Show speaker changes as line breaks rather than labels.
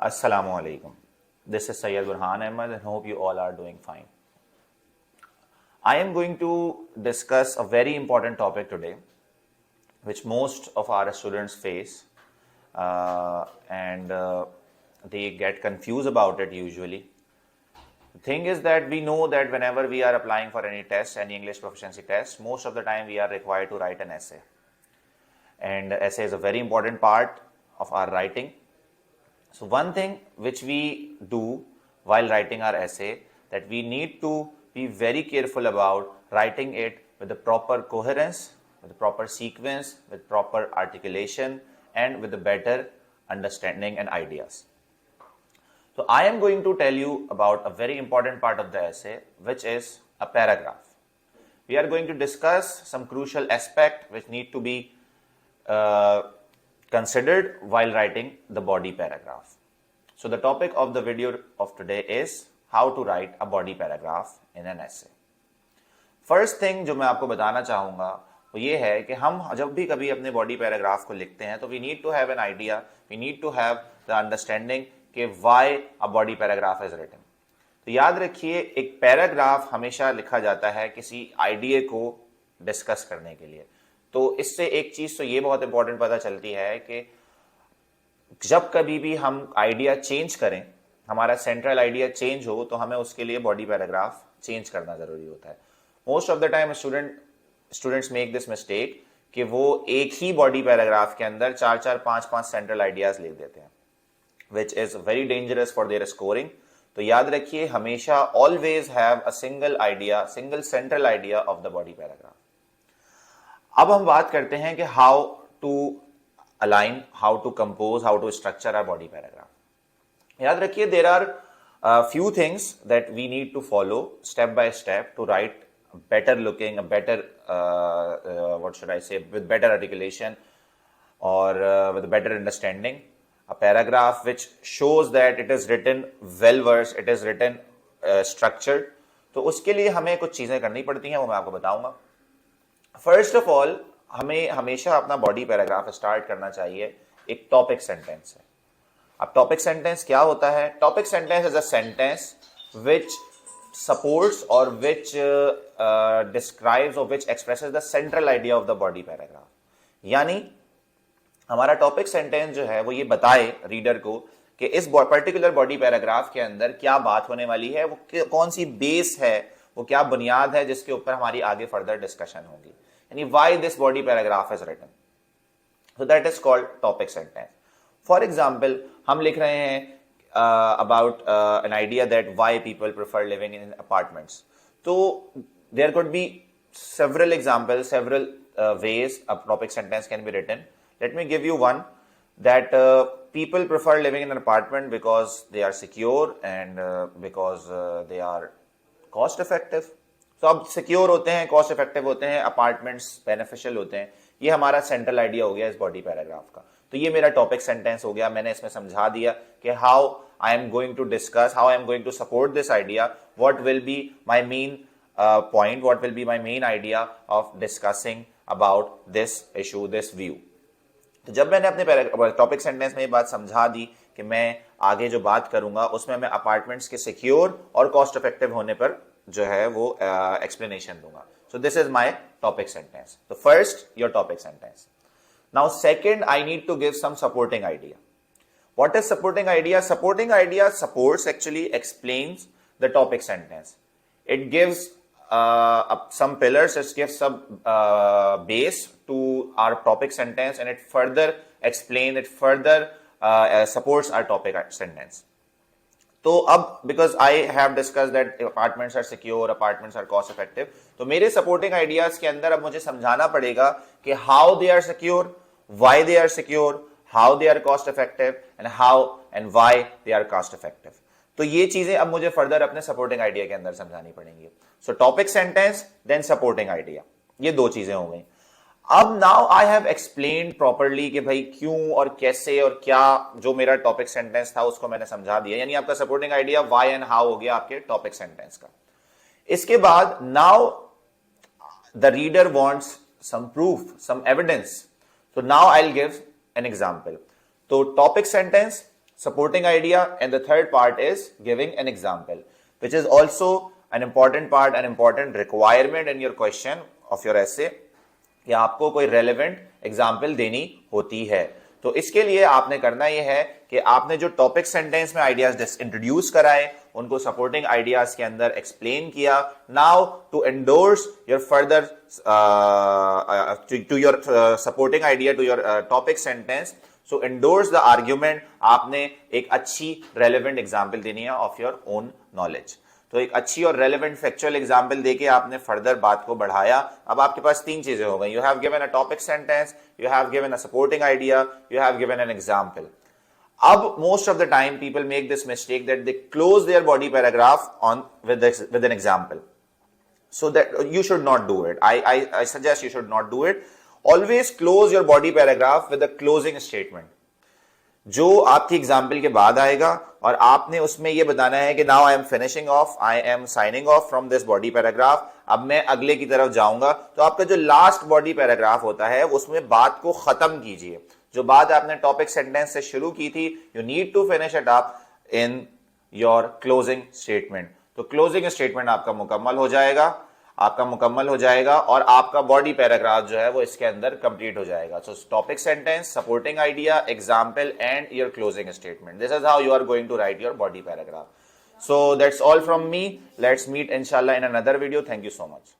Assalamu alaikum. This is Sayyid Burhan Ahmed and hope you all are doing fine. I am going to discuss a very important topic today, which most of our students face and they get confused about it usually. The thing is that we know that whenever we are applying for any test, any English proficiency test, most of the time we are required to write an essay. And essay is a very important part of our writing. So one thing which we do while writing our essay, that we need to be very careful about writing it with the proper coherence, with the proper sequence, with proper articulation, and with a better understanding and ideas. So I am going to tell you about a very important part of the essay, which is a paragraph. We are going to discuss some crucial aspects which need to be considered while writing the body paragraph. So the topic of the video of today is how to write a body paragraph in an essay. First thing जो मैं आपको बताना चाहूँगा वो ये है कि हम जब भी कभी अपने बॉडी पैराग्राफ को लिखते हैं तो we need to have an idea, we need to have the understanding कि why a body paragraph is written. तो याद रखिए एक पैराग्राफ हमेशा लिखा जाता है किसी आइडिया को डिस्कस करने के लिए. तो इससे एक चीज तो ये बहुत इंपॉर्टेंट पता चलती है कि जब कभी भी हम आइडिया चेंज करें, हमारा सेंट्रल आइडिया चेंज हो तो हमें उसके लिए बॉडी पैराग्राफ चेंज करना जरूरी होता है. Most of the time students make this mistake कि वो एक ही बॉडी पैराग्राफ के अंदर 4-4, 5-5 सेंट्रल आइडियाज लिख देते हैं, which is very dangerous for their scoring. तो याद रखिए हमेशा always have a single idea, single central idea of the body paragraph. अब हम बात करते हैं कि how to align, how to compose, how to structure our body paragraph. याद रखिए there are few things that we need to follow step by step to write better looking, a better what should I say, with better articulation or with better understanding, a paragraph which shows that it is written well versed, it is written structured. तो उसके लिए हमें कुछ चीजें करनी पड़ती हैं, वो मैं आपको बताऊंगा. फर्स्ट ऑफ ऑल हमें हमेशा अपना बॉडी पैराग्राफ स्टार्ट करना चाहिए एक टॉपिक सेंटेंस से. अब टॉपिक सेंटेंस क्या होता है? Topic sentence is a sentence which supports और विच डिस्क्राइब्स और which expresses the central idea of the body paragraph. यानी हमारा टॉपिक सेंटेंस जो है वो ये बताए रीडर को कि इस पर्टिकुलर बॉडी पैराग्राफ के अंदर क्या बात होने वाली है, वो कौन सी बेस है, वो क्या बुनियाद है जिसके ऊपर हमारी आगे फर्दर डिस्कशन होगी. यानी why this body paragraph is written. So that is called topic sentence. For example हम लिख रहे हैं about an idea that why people prefer living in apartments. तो there could be several examples, several ways a topic sentence can be written. Let me give you one, that people prefer living in an apartment because they are secure and because they are cost effective. तो अब secure होते हैं, cost effective होते हैं, apartments beneficial होते हैं. ये हमारा सेंट्रल आइडिया हो गया इस बॉडी पैराग्राफ का. तो ये मेरा टॉपिक सेंटेंस हो गया. मैंने इसमें समझा दिया कि how I am going to discuss, how I am going to support this idea, what will be my main point, what will be my main idea of discussing about this issue, this view. तो जब मैंने अपने topic sentence में ये बात समझा दी कि मैं आगे जो बात करूंगा उसमें मैं अपार्टमेंट्स के सिक्योर और कॉस्ट इफेक्टिव होने पर जो है वो एक्सप्लेनेशन दूंगा. So this is my topic sentence. तो first your topic sentence. Now second I need to give some supporting idea. What is supporting idea? Supporting idea supports, actually explains the topic sentence. It gives some pillars, it gives some base to our topic sentence, and it further explains, it further supports our topic sentence. तो अब because I have discussed that apartments are secure, apartments are cost effective, तो मेरे supporting ideas के अंदर अब मुझे समझाना पड़ेगा कि how they are secure, why they are secure, how they are cost effective, and how and why they are cost effective. तो ये चीजें अब मुझे फर्दर अपने सपोर्टिंग आइडिया के अंदर समझानी पड़ेंगी. So topic sentence then supporting idea, ये दो चीजें हो गई. अब now I have explained properly कि भाई क्यों और कैसे और क्या, जो मेरा टॉपिक सेंटेंस था उसको मैंने समझा दिया. यानी आपका supporting idea why and how हो गया आपके टॉपिक सेंटेंस का. इसके बाद now the reader wants some proof, some evidence. So now I'll give an example. तो topic sentence, supporting idea, and the third part is giving an example, which is also an important part, an important requirement in your question of your essay, कि आपको कोई relevant example देनी होती है। तो इसके लिए आपने करना यह है कि आपने जो टॉपिक सेंटेंस में आइडियाज इंट्रोड्यूस कराए उनको सपोर्टिंग आइडियाज के अंदर एक्सप्लेन किया। Now to endorse your further to your supporting idea to your topic sentence, so endorse the argument, आपने एक अच्छी रेलेवेंट एग्जाम्पल देनी है ऑफ योर ओन नॉलेज। तो एक अच्छी और रेलेवेंट फैक्चुअल एग्जाम्पल देके आपने फर्दर बात को बढ़ाया। अब आपके पास तीन चीजें हो गई, you have given a topic sentence, you have given a supporting idea, you have given an example. अब most of the time people make this mistake that they close their body paragraph on with an example, so that you should not do it. I suggest you should not do it. Always close your body paragraph with a closing statement, जो आपकी example के बाद आएगा और आपने उसमें यह बताना है कि now I am finishing of, I am signing off from this body paragraph, अब मैं अगले की तरफ जाऊंगा। तो आपका जो लास्ट बॉडी पैराग्राफ होता है उसमें बात को खत्म कीजिए। जो बात आपने टॉपिक सेंटेंस से शुरू की थी, you need to finish it up in your closing statement. तो क्लोजिंग स्टेटमेंट आपका मुकम्मल हो जाएगा और आपका बॉडी पैराग्राफ जो है वो इसके अंदर कंप्लीट हो जाएगा। So topic sentence, supporting idea, example and your closing statement, this is how you are going to write your body paragraph. So that's all from me, let's meet इंशाल्लाह in another video. Thank you so much.